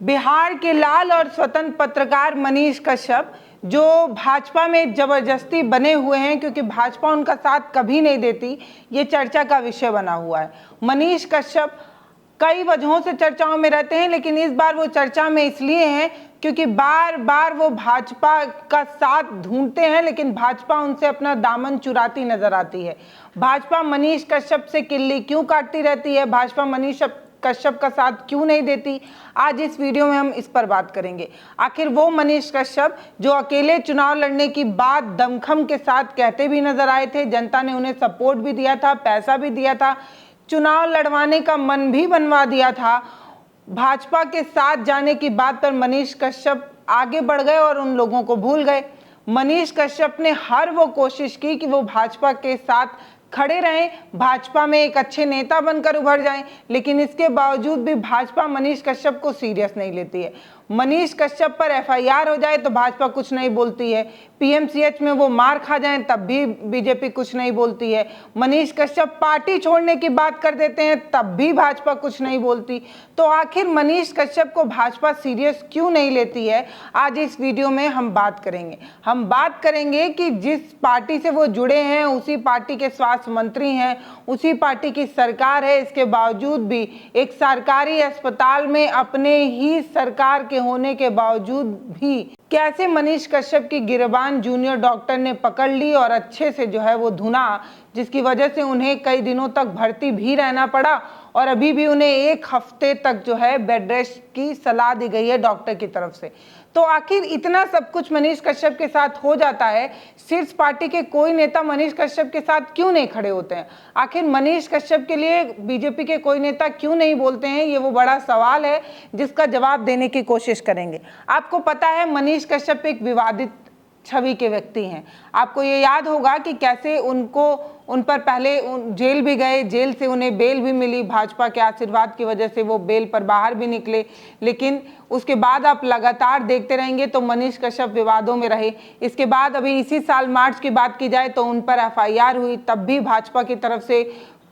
बिहार के लाल और स्वतंत्र पत्रकार मनीष कश्यप जो भाजपा में जबरदस्ती बने हुए हैं, क्योंकि भाजपा उनका साथ कभी नहीं देती, ये चर्चा का विषय बना हुआ है। मनीष कश्यप कई वजहों से चर्चाओं में रहते हैं, लेकिन इस बार वो चर्चा में इसलिए हैं क्योंकि बार बार वो भाजपा का साथ ढूंढते हैं, लेकिन भाजपा उनसे अपना दामन चुराती नजर आती है। भाजपा मनीष कश्यप से किल्ली क्यों काटती रहती है, भाजपा मनीष कश्यप का साथ क्यों नहीं देती, आज इस वीडियो में हम इस पर बात करेंगे। आखिर वो मनीष कश्यप जो अकेले चुनाव लड़ने की बात दमखम के साथ कहते भी नजर आए थे, जनता ने उन्हें सपोर्ट भी दिया था, पैसा भी दिया था, चुनाव लड़वाने का मन भी बनवा दिया था, भाजपा के साथ जाने की बात पर मनीष कश्यप आगे बढ़ गए और उन लोगों को भूल गए। मनीष कश्यप ने हर वो कोशिश की कि वो भाजपा के साथ खड़े रहें, भाजपा में एक अच्छे नेता बनकर उभर जाएं, लेकिन इसके बावजूद भी भाजपा मनीष कश्यप को सीरियस नहीं लेती है। मनीष कश्यप पर एफआईआर हो जाए तो भाजपा कुछ नहीं बोलती है, पीएमसीएच में वो मार खा जाएं तब भी बीजेपी कुछ नहीं बोलती है, मनीष कश्यप पार्टी छोड़ने की बात कर देते हैं तब भी भाजपा कुछ नहीं बोलती। तो आखिर मनीष कश्यप को भाजपा सीरियस क्यों नहीं लेती है, आज इस वीडियो में हम बात करेंगे। हम बात करेंगे कि जिस पार्टी से वो जुड़े हैं, उसी पार्टी के स्वास्थ्य मंत्री हैं, उसी पार्टी की सरकार है, इसके बावजूद भी एक सरकारी अस्पताल में अपने ही सरकार के होने के बावजूद भी कैसे मनीष कश्यप की गिरबान जूनियर डॉक्टर ने पकड़ ली और अच्छे से जो है वो धुना, जिसकी वजह से उन्हें कई दिनों तक भर्ती भी रहना पड़ा और अभी भी उन्हें 1 हफ्ते तक जो है बेड रेस्ट की सलाह दी गई है डॉक्टर की तरफ से। तो आखिर इतना सब कुछ मनीष कश्यप के साथ हो जाता है, शीर्ष पार्टी के कोई नेता मनीष कश्यप के साथ क्यों नहीं खड़े होते हैं? आखिर मनीष कश्यप के लिए बीजेपी के कोई नेता क्यों नहीं बोलते हैं? ये वो बड़ा सवाल है जिसका जवाब देने की कोशिश करेंगे। आपको पता है मनीष कश्यप एक विवादित छवि के व्यक्ति हैं। आपको ये याद होगा कि कैसे उन पर पहले जेल भी गए, जेल से उन्हें बेल भी मिली, भाजपा के आशीर्वाद की वजह से वो बेल पर बाहर भी निकले, लेकिन उसके बाद आप लगातार देखते रहेंगे तो मनीष कश्यप विवादों में रहे। इसके बाद अभी इसी साल मार्च की बात की जाए तो उन पर एफआईआर हुई, तब भी भाजपा की तरफ से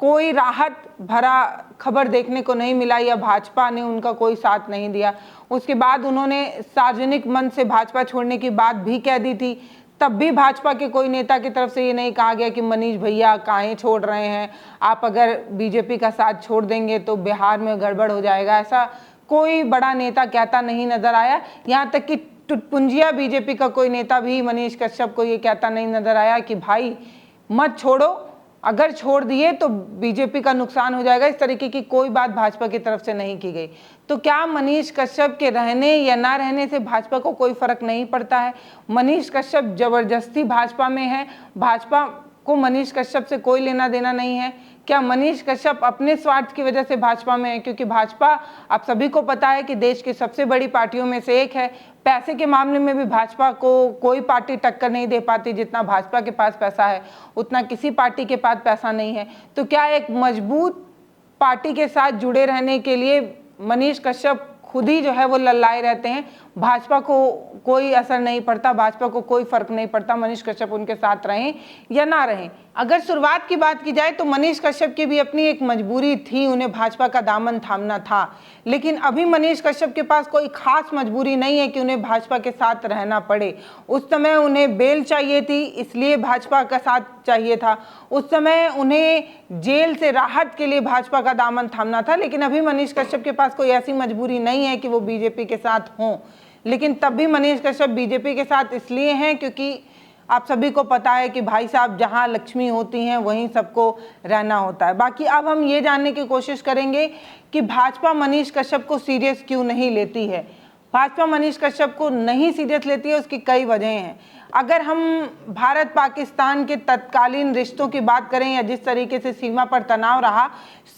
कोई राहत भरा खबर देखने को नहीं मिला या भाजपा ने उनका कोई साथ नहीं दिया। उसके बाद उन्होंने सार्वजनिक मंच से भाजपा छोड़ने की बात भी कह दी थी, तब भी भाजपा के कोई नेता की तरफ से ये नहीं कहा गया कि मनीष भैया काहे छोड़ रहे हैं, आप अगर बीजेपी का साथ छोड़ देंगे तो बिहार में गड़बड़ हो जाएगा। ऐसा कोई बड़ा नेता कहता नहीं नजर आया। यहाँ तक कि टुटपुंजिया बीजेपी का कोई नेता भी मनीष कश्यप को ये कहता नहीं नजर आया कि भाई मत छोड़ो, अगर छोड़ दिए तो बीजेपी का नुकसान हो जाएगा। इस तरीके की कोई बात भाजपा की तरफ से नहीं की गई। तो क्या मनीष कश्यप के रहने या ना रहने से भाजपा को कोई फर्क नहीं पड़ता है? मनीष कश्यप जबरदस्ती भाजपा में है, भाजपा को मनीष कश्यप से कोई लेना देना नहीं है? क्या मनीष कश्यप अपने स्वार्थ की वजह से भाजपा में है? क्योंकि भाजपा आप सभी को पता है कि देश की सबसे बड़ी पार्टियों में से एक है। पैसे के मामले में भी भाजपा को कोई पार्टी टक्कर नहीं दे पाती। जितना भाजपा के पास पैसा है उतना किसी पार्टी के पास पैसा नहीं है। तो क्या एक मजबूत पार्टी के साथ जुड़े रहने के लिए मनीष कश्यप खुद ही जो है वो लल्लाए रहते हैं, भाजपा को कोई असर नहीं पड़ता, भाजपा को कोई फर्क नहीं पड़ता मनीष कश्यप उनके साथ रहें या ना रहें? अगर शुरुआत की बात की जाए तो मनीष कश्यप की भी अपनी एक मजबूरी थी, उन्हें भाजपा का दामन थामना था, लेकिन अभी मनीष कश्यप के पास कोई खास मजबूरी नहीं है कि उन्हें भाजपा के साथ रहना पड़े। उस समय उन्हें बेल चाहिए थी, इसलिए भाजपा का साथ चाहिए था। उस समय उन्हें जेल से राहत के लिए भाजपा का दामन थामना था, लेकिन अभी मनीष कश्यप के पास कोई ऐसी मजबूरी नहीं है कि वो बीजेपी के साथ हों। लेकिन तब भी मनीष कश्यप बीजेपी के साथ इसलिए हैं क्योंकि आप सभी को पता है कि भाई साहब जहां लक्ष्मी होती हैं वहीं सबको रहना होता है। बाकी अब हम ये जानने की कोशिश करेंगे कि भाजपा मनीष कश्यप को सीरियस क्यों नहीं लेती है। भाजपा मनीष कश्यप को नहीं सीरियस लेती है, उसकी कई वजह हैं। अगर हम भारत पाकिस्तान के तत्कालीन रिश्तों की बात करें या जिस तरीके से सीमा पर तनाव रहा,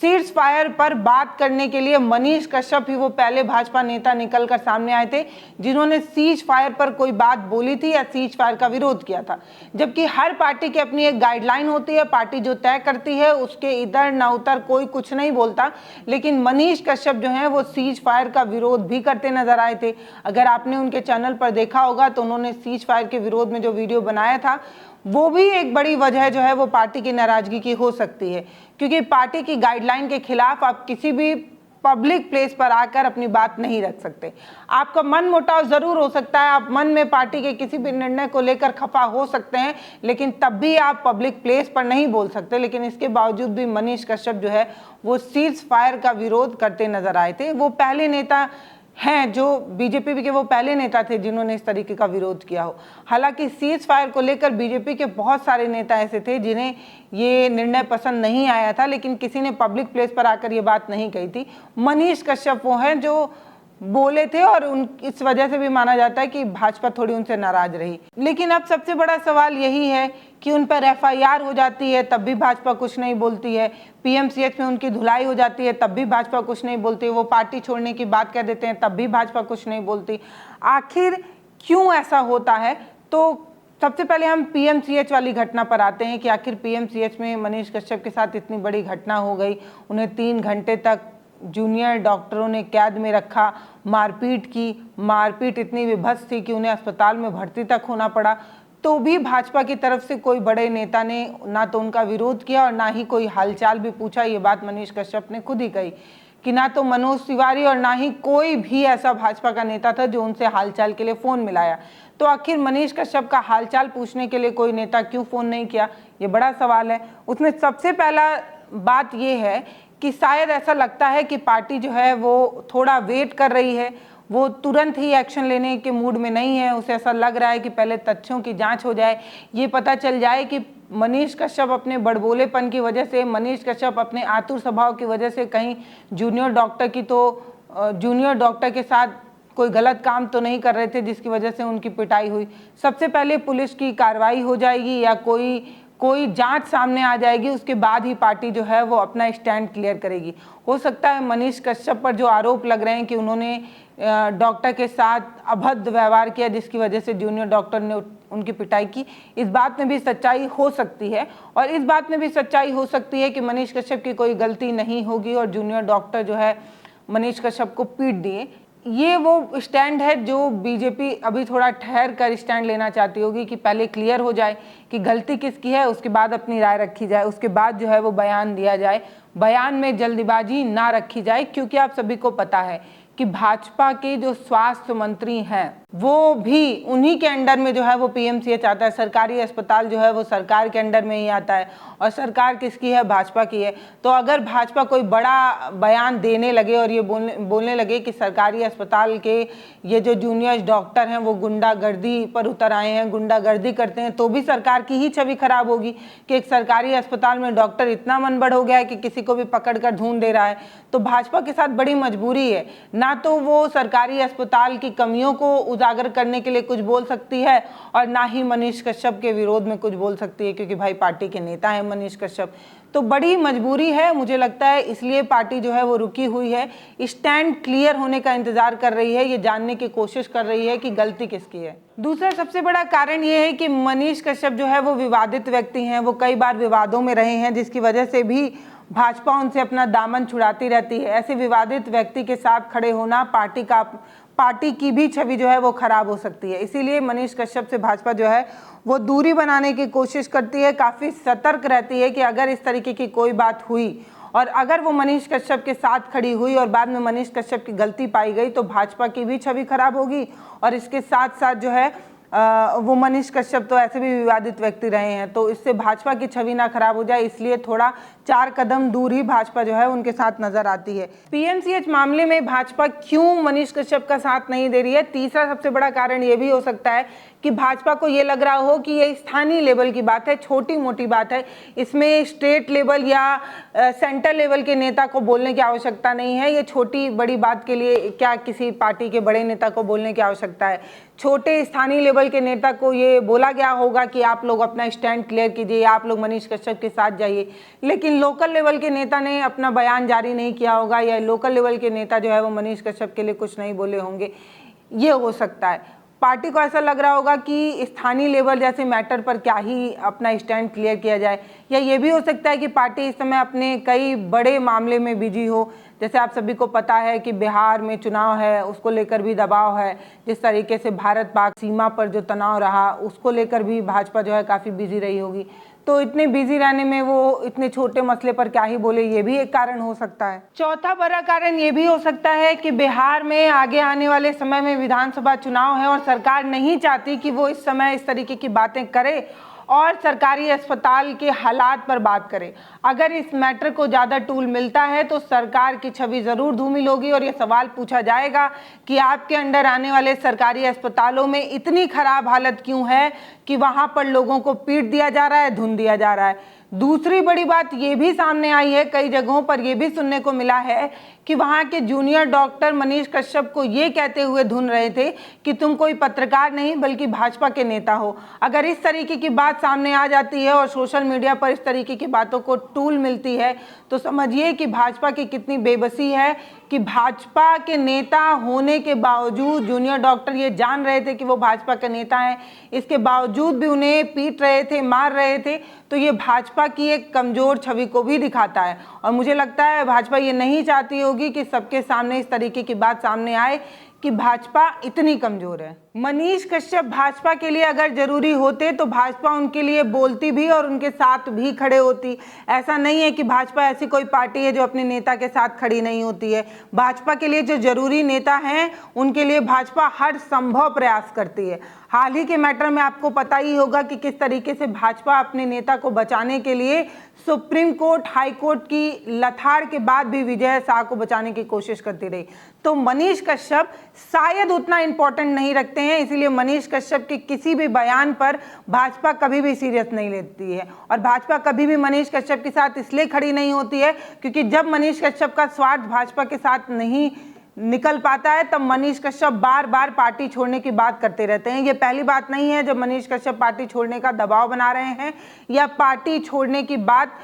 सीज फायर पर बात करने के लिए मनीष कश्यप ही वो पहले भाजपा नेता निकलकर सामने आए थे जिन्होंने सीज फायर पर कोई बात बोली थी या सीज फायर का विरोध किया था। जबकि हर पार्टी की अपनी एक गाइडलाइन होती है, पार्टी जो तय करती है उसके इधर न उधर कोई कुछ नहीं बोलता, लेकिन मनीष कश्यप जो है वो सीज फायर का विरोध भी करते नजर आए थे। अगर आपने उनके चैनल पर देखा होगा तो उन्होंने सीज फायर के विरोध में जो वीडियो बनाया था वो भी एक बड़ी वजह जो है वो पार्टी की नाराजगी की हो सकती है, क्योंकि पार्टी की गाइडलाइन के खिलाफ आप किसी भी पब्लिक प्लेस पर आकर अपनी बात नहीं रख सकते। आपका मन मुटाव जरूर हो सकता है, आप मन में पार्टी के किसी भी निर्णय को लेकर खफा हो सकते हैं, लेकिन तब भी आप पब्लिक प्लेस पर नहीं बोल सकते। लेकिन इसके बावजूद भी मनीष कश्यप जो है वो सीज फायर का विरोध करते नजर आए थे। वो पहले नेता हैं जो बीजेपी के वो पहले नेता थे जिन्होंने इस तरीके का विरोध किया हो। हालांकि सीज फायर को लेकर बीजेपी के बहुत सारे नेता ऐसे थे जिन्हें ये निर्णय पसंद नहीं आया था, लेकिन किसी ने पब्लिक प्लेस पर आकर ये बात नहीं कही थी। मनीष कश्यप वो हैं जो बोले थे और इस वजह से भी माना जाता है कि भाजपा थोड़ी उनसे नाराज रही। लेकिन अब सबसे बड़ा सवाल यही है कि उन पर एफआईआर हो जाती है तब भी भाजपा कुछ नहीं बोलती है, पीएमसीएच में उनकी धुलाई हो जाती है तब भी भाजपा कुछ नहीं बोलती, वो पार्टी छोड़ने की बात कह देते हैं तब भी भाजपा कुछ नहीं बोलती। आखिर क्यों ऐसा होता है? तो सबसे पहले हम पीएमसीएच वाली घटना पर आते हैं कि आखिर पीएमसीएच में मनीष कश्यप के साथ इतनी बड़ी घटना हो गई, उन्हें 3 घंटे तक जूनियर डॉक्टरों ने कैद में रखा, मारपीट की, मारपीट इतनी विभत्स थी कि उन्हें अस्पताल में भर्ती तक होना पड़ा। तो भी भाजपा की तरफ से कोई बड़े नेता ने ना तो उनका विरोध किया और ना ही कोई हालचाल भी पूछा। ये बात मनीष कश्यप ने खुद ही कही कि ना तो मनोज तिवारी और ना ही कोई भी ऐसा भाजपा का नेता था जो उनसे हालचाल के लिए फ़ोन मिलाया। तो आखिर मनीष कश्यप का हालचाल पूछने के लिए कोई नेता क्यों फ़ोन नहीं किया, ये बड़ा सवाल है। उसमें सबसे पहला बात ये है कि शायद ऐसा लगता है कि पार्टी जो है वो थोड़ा वेट कर रही है, वो तुरंत ही एक्शन लेने के मूड में नहीं है। उसे ऐसा लग रहा है कि पहले तथ्यों की जांच हो जाए, ये पता चल जाए कि मनीष कश्यप अपने बड़बोलेपन की वजह से, मनीष कश्यप अपने आतुर स्वभाव की वजह से कहीं जूनियर डॉक्टर के साथ कोई गलत काम तो नहीं कर रहे थे जिसकी वजह से उनकी पिटाई हुई। सबसे पहले पुलिस की कार्रवाई हो जाएगी या कोई जांच सामने आ जाएगी, उसके बाद ही पार्टी जो है वो अपना स्टैंड क्लियर करेगी। हो सकता है मनीष कश्यप पर जो आरोप लग रहे हैं कि उन्होंने डॉक्टर के साथ अभद्र व्यवहार किया जिसकी वजह से जूनियर डॉक्टर ने उनकी पिटाई की, इस बात में भी सच्चाई हो सकती है। और इस बात में भी सच्चाई हो सकती है कि मनीष कश्यप की कोई गलती नहीं होगी और जूनियर डॉक्टर जो है मनीष कश्यप को पीट दिए। ये वो स्टैंड है जो बीजेपी अभी थोड़ा ठहर कर स्टैंड लेना चाहती होगी कि पहले क्लियर हो जाए कि गलती किसकी है, उसके बाद अपनी राय रखी जाए, उसके बाद जो है वो बयान दिया जाए। बयान में जल्दबाजी ना रखी जाए, क्योंकि आप सभी को पता है कि भाजपा के जो स्वास्थ्य मंत्री हैं वो भी उन्हीं के अंडर में जो है वो पीएमसीएच आता है। सरकारी अस्पताल जो है वो सरकार के अंडर में ही आता है और सरकार किसकी है? भाजपा की है। तो अगर भाजपा कोई बड़ा बयान देने लगे और ये बोलने लगे कि सरकारी अस्पताल के ये जो जूनियर डॉक्टर हैं वो गुंडागर्दी पर उतर आए हैं, गुंडागर्दी करते हैं, तो भी सरकार की ही छवि खराब होगी कि एक सरकारी अस्पताल में डॉक्टर इतना मनबड़ हो गया है कि किसी को भी पकड़ कर ढूंढ दे रहा है। तो भाजपा के साथ बड़ी मजबूरी है, ना तो वो सरकारी अस्पताल की कमियों को उजागर करने के लिए कुछ बोल सकती है और ना ही मनीष कश्यप के विरोध में कुछ बोल सकती है, क्योंकि भाई पार्टी के नेता है मनीष कश्यप। तो बड़ी मजबूरी है मुझे लगता है, इसलिए पार्टी जो है वो रुकी हुई है, स्टैंड क्लियर होने का इंतजार कर रही है, ये जानने की कोशिश कर रही है कि गलती किसकी है। दूसरा सबसे बड़ा कारण ये है कि मनीष कश्यप जो है वो विवादित व्यक्ति हैं, वो कई बार विवादों में रहे हैं जिसकी वजह से भी भाजपा उनसे अपना दामन छुड़ाती रहती है। ऐसे विवादित व्यक्ति के साथ खड़े होना पार्टी की भी छवि जो है वो खराब हो सकती है। इसीलिए मनीष कश्यप से भाजपा जो है वो दूरी बनाने की कोशिश करती है, काफ़ी सतर्क रहती है कि अगर इस तरीके की कोई बात हुई और अगर वो मनीष कश्यप के साथ खड़ी हुई और बाद में मनीष कश्यप की गलती पाई गई तो भाजपा की भी छवि खराब होगी। और इसके साथ साथ जो है वो मनीष कश्यप तो ऐसे भी विवादित व्यक्ति रहे हैं, तो इससे भाजपा की छवि ना खराब हो जाए, इसलिए थोड़ा 4 कदम दूर ही भाजपा जो है उनके साथ नजर आती है। पीएमसीएच मामले में भाजपा क्यों मनीष कश्यप का साथ नहीं दे रही है? तीसरा सबसे बड़ा कारण ये भी हो सकता है कि भाजपा को ये लग रहा हो कि ये स्थानीय लेवल की बात है, छोटी मोटी बात है, इसमें स्टेट लेवल या सेंटर लेवल के नेता को बोलने की आवश्यकता नहीं है। ये छोटी बड़ी बात के लिए क्या किसी पार्टी के बड़े नेता को बोलने की आवश्यकता है? छोटे स्थानीय लेवल के नेता को ये बोला गया होगा कि आप लोग अपना स्टैंड क्लियर कीजिए, आप लोग मनीष कश्यप के साथ जाइए, लेकिन लोकल लेवल के नेता ने अपना बयान जारी नहीं किया होगा या लोकल लेवल के नेता जो है वो मनीष कश्यप के लिए कुछ नहीं बोले होंगे, ये हो सकता है। पार्टी को ऐसा लग रहा होगा कि स्थानीय लेवल जैसे मैटर पर क्या ही अपना स्टैंड क्लियर किया जाए, या ये भी हो सकता है कि पार्टी इस समय अपने कई बड़े मामले में बिजी हो। जैसे आप सभी को पता है कि बिहार में चुनाव है, उसको लेकर भी दबाव है। जिस तरीके से भारत पाक सीमा पर जो तनाव रहा, उसको लेकर भी भाजपा जो है काफ़ी बिजी रही होगी। तो इतने बिजी रहने में वो इतने छोटे मसले पर क्या ही बोले, ये भी एक कारण हो सकता है। चौथा बड़ा कारण ये भी हो सकता है कि बिहार में आगे आने वाले समय में विधानसभा चुनाव है और सरकार नहीं चाहती कि वो इस समय इस तरीके की बातें करे और सरकारी अस्पताल के हालात पर बात करें। अगर इस मैटर को ज़्यादा टूल मिलता है तो सरकार की छवि ज़रूर धूमिल होगी और ये सवाल पूछा जाएगा कि आपके अंडर आने वाले सरकारी अस्पतालों में इतनी खराब हालत क्यों है कि वहाँ पर लोगों को पीट दिया जा रहा है, धुन दिया जा रहा है। दूसरी बड़ी बात ये भी सामने आई है, कई जगहों पर ये भी सुनने को मिला है कि वहाँ के जूनियर डॉक्टर मनीष कश्यप को ये कहते हुए धुन रहे थे कि तुम कोई पत्रकार नहीं बल्कि भाजपा के नेता हो। अगर इस तरीके की बात सामने आ जाती है और सोशल मीडिया पर इस तरीके की बातों को टूल मिलती है तो समझिए कि भाजपा की कितनी बेबसी है कि भाजपा के नेता होने के बावजूद जूनियर डॉक्टर ये जान रहे थे कि वो भाजपा के नेता हैं, इसके बावजूद भी उन्हें पीट रहे थे, मार रहे थे। तो ये भाजपा की एक कमज़ोर छवि को भी दिखाता है और मुझे लगता है भाजपा ये नहीं चाहती होगी कि सबके सामने इस तरीके की बात सामने आए कि भाजपा इतनी कमज़ोर है। मनीष कश्यप भाजपा के लिए अगर जरूरी होते तो भाजपा उनके लिए बोलती भी और उनके साथ भी खड़े होती। ऐसा नहीं है कि भाजपा ऐसी कोई पार्टी है जो अपने नेता के साथ खड़ी नहीं होती है। भाजपा के लिए जो जरूरी नेता हैं उनके लिए भाजपा हर संभव प्रयास करती है। हाल ही के मैटर में आपको पता ही होगा कि किस तरीके से भाजपा अपने नेता को बचाने के लिए सुप्रीम कोर्ट, हाई कोर्ट की लथाड़ के बाद भी विजय शाह को बचाने की कोशिश करती रही। तो मनीष कश्यप शायद उतना इंपॉर्टेंट नहीं रखते हैं, इसीलिए मनीष कश्यप के किसी भी बयान पर भाजपा कभी भी सीरियस नहीं लेती है। और भाजपा कभी भी मनीष कश्यप के साथ इसलिए खड़ी नहीं होती है क्योंकि जब मनीष कश्यप का स्वार्थ भाजपा के साथ नहीं निकल पाता है तब मनीष कश्यप बार बार पार्टी छोड़ने की बात करते रहते हैं। ये पहली बात नहीं है जब मनीष कश्यप पार्टी छोड़ने का दबाव बना रहे हैं या पार्टी छोड़ने की बात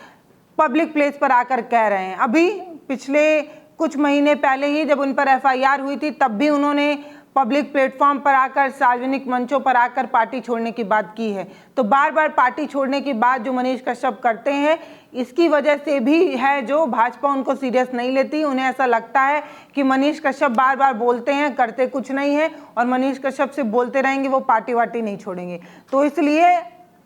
पब्लिक प्लेस पर आकर कह रहे हैं। अभी पिछले कुछ महीने पहले ही जब उन पर एफआईआर हुई थी तब भी उन्होंने पब्लिक प्लेटफॉर्म पर आकर, सार्वजनिक मंचों पर आकर पार्टी छोड़ने की बात की है। तो बार बार पार्टी छोड़ने की बात जो मनीष कश्यप करते हैं इसकी वजह से भी है जो भाजपा उनको सीरियस नहीं लेती। उन्हें ऐसा लगता है कि मनीष कश्यप बार बार बोलते हैं, करते कुछ नहीं है और मनीष कश्यप से बोलते रहेंगे, वो पार्टी वार्टी नहीं छोड़ेंगे। तो इसलिए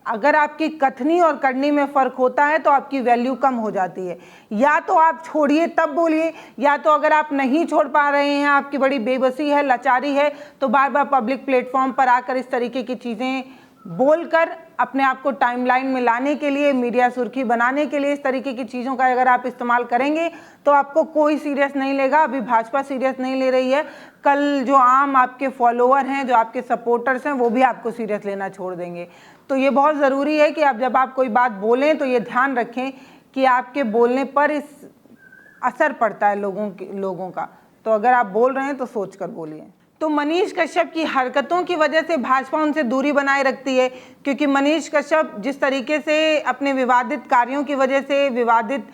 अगर आपकी कथनी और करनी में फ़र्क होता है तो आपकी वैल्यू कम हो जाती है। या तो आप छोड़िए तब बोलिए, या तो अगर आप नहीं छोड़ पा रहे हैं, आपकी बड़ी बेबसी है, लाचारी है, तो बार बार पब्लिक प्लेटफॉर्म पर आकर इस तरीके की चीज़ें बोलकर अपने आप को टाइमलाइन में लाने के लिए, मीडिया सुर्खी बनाने के लिए इस तरीके की चीज़ों का अगर आप इस्तेमाल करेंगे तो आपको कोई सीरियस नहीं लेगा। अभी भाजपा सीरियस नहीं ले रही है, कल जो आम आपके फॉलोअर हैं, जो आपके सपोर्टर्स हैं, वो भी आपको सीरियस लेना छोड़ देंगे। तो ये बहुत ज़रूरी है कि आप जब आप कोई बात बोलें तो ये ध्यान रखें कि आपके बोलने पर इस असर पड़ता है लोगों का। तो अगर आप बोल रहे हैं तो सोच कर बोलिए। तो मनीष कश्यप की हरकतों की वजह से भाजपा उनसे दूरी बनाए रखती है क्योंकि मनीष कश्यप जिस तरीके से अपने विवादित कार्यों की वजह से, विवादित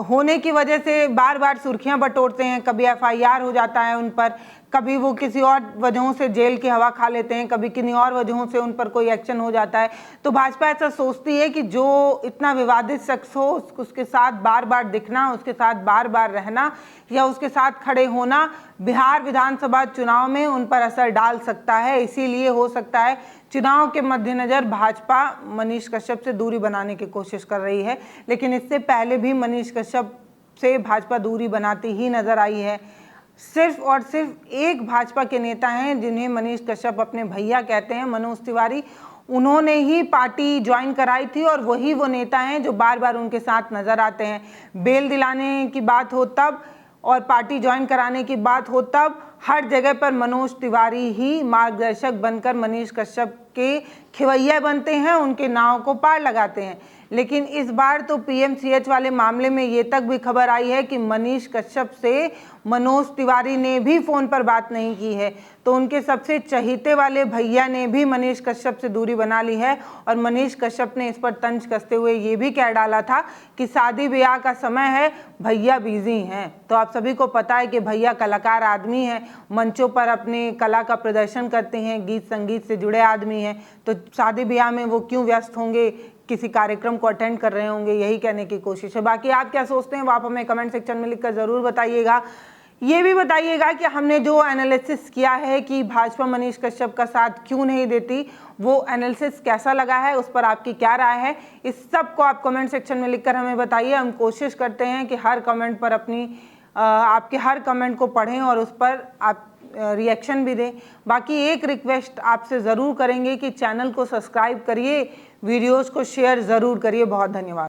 होने की वजह से बार बार सुर्खियां बटोरते हैं। कभी एफआईआर हो जाता है उन पर, कभी वो किसी और वजहों से जेल की हवा खा लेते हैं, कभी किन्हीं और वजहों से उन पर कोई एक्शन हो जाता है। तो भाजपा ऐसा सोचती है कि जो इतना विवादित शख्स हो उसके साथ बार बार दिखना, उसके साथ बार बार रहना या उसके साथ खड़े होना बिहार विधानसभा चुनाव में उन पर असर डाल सकता है। इसीलिए हो सकता है चुनाव के मद्देनज़र भाजपा मनीष कश्यप से दूरी बनाने की कोशिश कर रही है, लेकिन इससे पहले भी मनीष कश्यप से भाजपा दूरी बनाती ही नजर आई है। सिर्फ और सिर्फ एक भाजपा के नेता हैं जिन्हें मनीष कश्यप अपने भैया कहते हैं, मनोज तिवारी। उन्होंने ही पार्टी ज्वाइन कराई थी और वही वो नेता हैं जो बार बार उनके साथ नजर आते हैं। बेल दिलाने की बात हो तब और पार्टी ज्वाइन कराने की बात हो तब हर जगह पर मनोज तिवारी ही मार्गदर्शक बनकर मनीष कश्यप के खिवैया बनते हैं, उनके नाव को पार लगाते हैं। लेकिन इस बार तो पीएमसीएच वाले मामले में ये तक भी खबर आई है कि मनीष कश्यप से मनोज तिवारी ने भी फ़ोन पर बात नहीं की है। तो उनके सबसे चहीते वाले भैया ने भी मनीष कश्यप से दूरी बना ली है और मनीष कश्यप ने इस पर तंज कसते हुए ये भी कह डाला था कि शादी ब्याह का समय है, भैया बिजी हैं। तो आप सभी को पता है कि भैया कलाकार आदमी हैं, मंचों पर अपने कला का प्रदर्शन करते हैं, गीत संगीत से जुड़े आदमी हैं। तो शादी ब्याह में वो क्यों व्यस्त होंगे, किसी कार्यक्रम को अटेंड कर रहे होंगे, यही कहने की कोशिश है। बाकी आप क्या सोचते हैं वो आप हमें कमेंट सेक्शन में लिखकर ज़रूर बताइएगा। ये भी बताइएगा कि हमने जो एनालिसिस किया है कि भाजपा मनीष कश्यप का साथ क्यों नहीं देती, वो एनालिसिस कैसा लगा है, उस पर आपकी क्या राय है, इस सब को आप कमेंट सेक्शन में लिखकर हमें बताइए। हम कोशिश करते हैं कि हर कमेंट पर आपके हर कमेंट को पढ़ें और उस पर आप रिएक्शन भी दें। बाकी एक रिक्वेस्ट आपसे ज़रूर करेंगे कि चैनल को सब्सक्राइब करिए, वीडियोज़ को शेयर ज़रूर करिए। बहुत धन्यवाद।